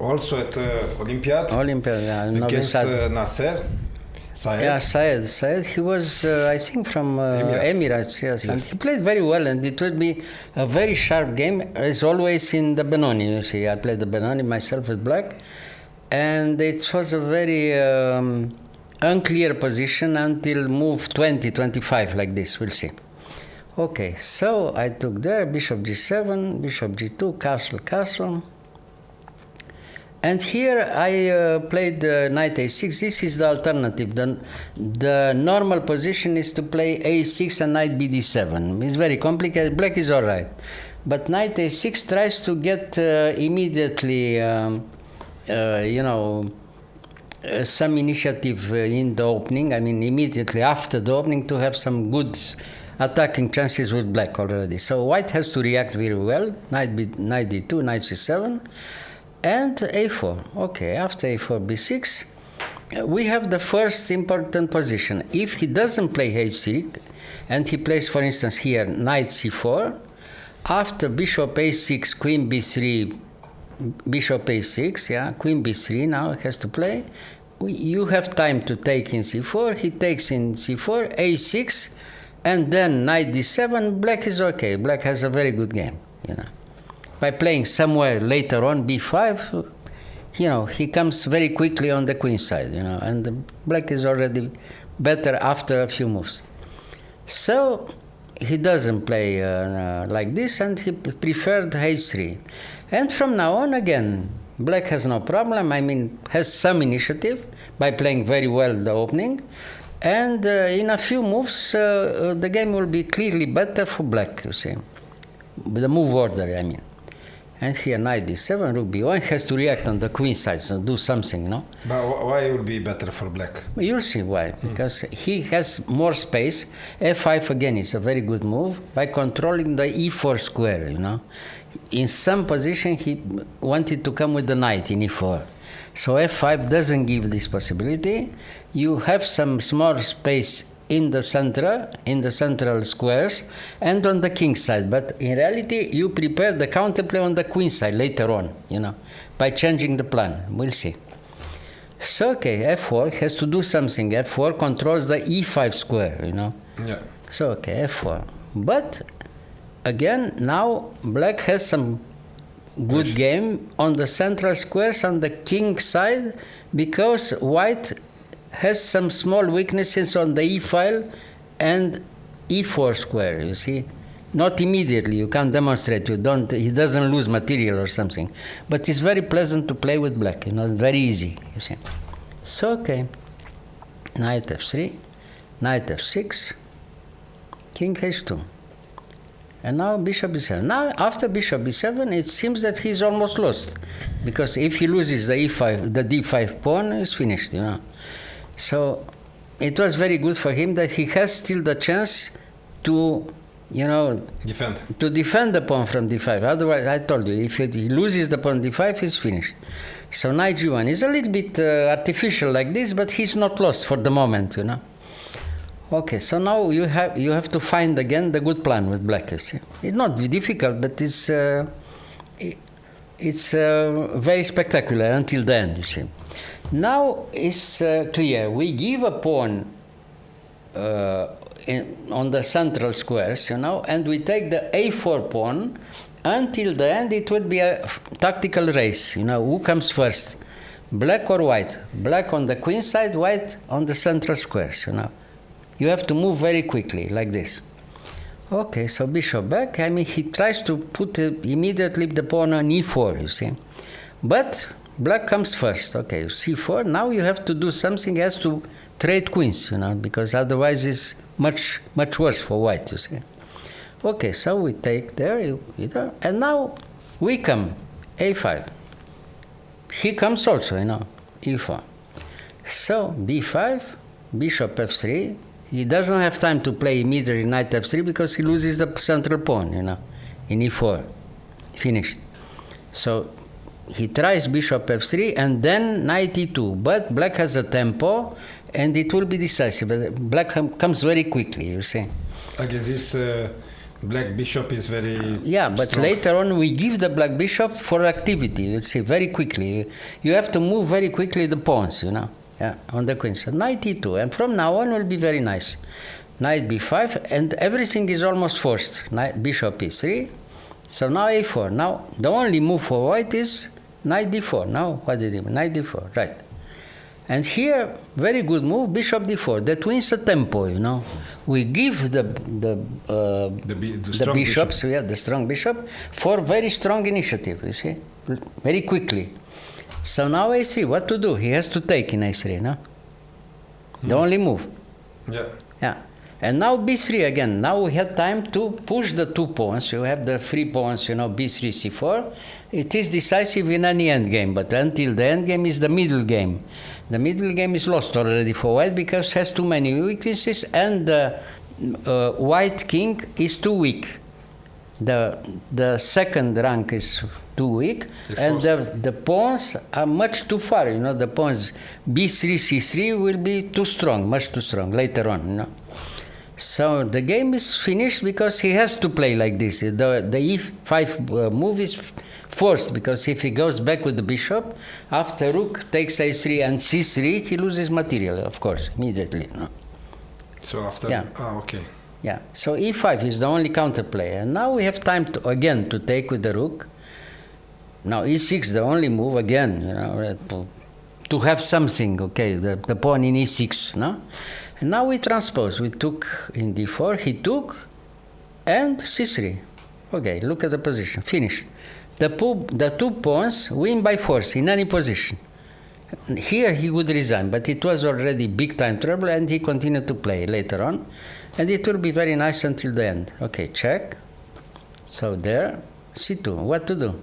Also at Olympiad? Olympiad, yeah. Against Nasser Saeed? Yeah, Saeed. He was, I think, from Emirates, yes. And he played very well, and it would be a very sharp game, as always in the Benoni, you see. I played the Benoni myself with black, and it was a very unclear position until move 20, 25, like this, we'll see. Okay, so I took there, bishop g7, bishop g2, castle. And here I played knight a6. This is the alternative. The normal position is to play a6 and knight bd7. It's very complicated. Black is all right. But knight a6 tries to get immediately, some initiative in the opening. I mean, immediately after the opening to have some good attacking chances with black already. So white has to react very well. Knight d2, knight c7. And a4. Okay, after a4, b6, we have the first important position. If he doesn't play h3, and he plays, for instance, here, knight c4, after bishop a6, queen b3, bishop a6, yeah, queen b3 now has to play. You have time to take in c4, he takes in c4, a6, and then knight d7, black is okay. Black has a very good game, you know. By playing somewhere later on, b5, he comes very quickly on the queen side, and the black is already better after a few moves. So he doesn't play like this, and he preferred h3. And from now on, again, black has no problem, has some initiative by playing very well the opening, and in a few moves, the game will be clearly better for black, you see. The move order, I mean. And here, knight d7, rook b1 has to react on the queen side, so do something, no? But why it would be better for black? You'll see why. Because he has more space. f5 again is a very good move by controlling the e4 square, In some position, he wanted to come with the knight in e4. So f5 doesn't give this possibility. You have some small space in the central squares, and on the king side. But in reality, you prepare the counterplay on the queen side later on, by changing the plan. We'll see. So, okay, f4 has to do something. f4 controls the e5 square, Yeah. So, okay, f4. But, again, now black has some good game on the central squares on the king side, because white has some small weaknesses on the e file and e4 square, you see. Not immediately, you can't demonstrate, he doesn't lose material or something. But it's very pleasant to play with black, it's very easy, you see. So, okay, knight f3, knight f6, king h2. And now bishop b7. Now, after bishop b7, it seems that he's almost lost. Because if he loses the e5, the d5 pawn, it's finished, So it was very good for him that he has still the chance to, defend the pawn from d5. Otherwise, I told you, if he loses the pawn d5, he's finished. So knight g1 is a little bit artificial like this, but he's not lost for the moment, Okay, so now you have to find again the good plan with black. It's not difficult, but it's very spectacular until the end, you see. Now it's clear. We give a pawn on the central squares, and we take the a4 pawn. Until the end, it would be a tactical race. Who comes first, black or white? Black on the queen side, white on the central squares. You have to move very quickly, like this. Okay, so bishop back. He tries to put immediately the pawn on e4, you see. But black comes first. Okay, c4. Now you have to do something. He has to trade queens, because otherwise it's much, much worse for white, you see. Okay, so we take there, and now we come, a5. He comes also, e4. So b5, bishop f3. He doesn't have time to play immediately knight f3 because he loses the central pawn, in e4. Finished. So he tries bishop f3 and then knight e2. But black has a tempo and it will be decisive. Black comes very quickly, you see. Against this Black bishop is very Yeah, but strong. later on we give the black bishop for activity. You see, very quickly. You have to move very quickly the pawns, you know. Yeah, on the queen. So knight e2, and from now on will be very nice. Knight b5, and everything is almost forced. Knight, bishop e3. So now a4. Now the only move for white is knight d4. Now what did he do? Knight d4, right. And here, very good move, bishop d4. That wins a tempo, you know. We give the strong bishops, yeah, the strong bishop, for very strong initiative, you see, very quickly. So now a3, what to do? He has to take in a3, no? The only move. Yeah. Yeah. And now b3 again. Now we had time to push the two pawns. You have the free pawns, you know, b3, c4. It is decisive in any endgame, but until the endgame is the middle game. The middle game is lost already for white because it has too many weaknesses, and the white king is too weak. The second rank is too weak, and the pawns are much too far. You know, the pawns b3, c3 will be too strong, much too strong later on. You know. So the game is finished because he has to play like this. The e5 move is forced because if he goes back with the bishop, after rook takes a3 and c3, he loses material, of course, immediately. No? So after, yeah. Okay. Yeah, so e5 is the only counterplay. And now we have time to, again, to take with the rook. Now e6, the only move, again, you know, to have something, okay, the pawn in e6, no? And now we transpose. We took in d4, he took, and c3. Okay, look at the position, finished. The two pawns win by force in any position. Here he would resign, but it was already big time trouble, and he continued to play later on. And it will be very nice until the end. Okay, check. So there, c2. What to do?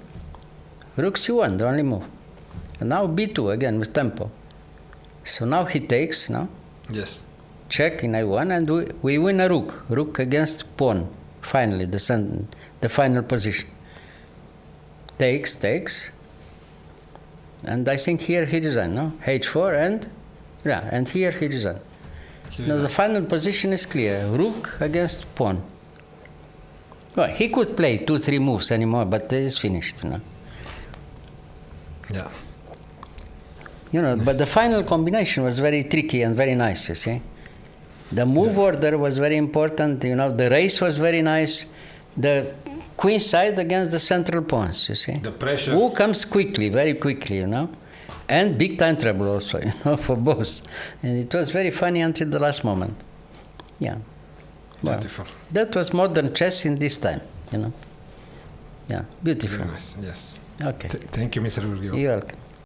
Rook c1, the only move. And now b2 again with tempo. So now he takes, no? Yes. Check in a1, and we win a rook. Rook against pawn. Finally, the final position. Takes. And I think here he resigned, no? h4 and here he resigned. Now the final position is clear. Rook against pawn. Well, he could play 2-3 moves anymore, but it's finished, you know. Yeah. You know, nice. But the final combination was very tricky and very nice, you see. The move order was very important, you know, the race was very nice. The queen side against the central pawns, you see. The pressure. Who comes quickly, very quickly, you know. And big time trouble also, you know, for both. And it was very funny until the last moment. Yeah. Beautiful. Well, that was modern chess in this time, you know. Yeah, beautiful. Very nice, yes. Okay. Thank you, Mr. Gheorghiu. You're welcome.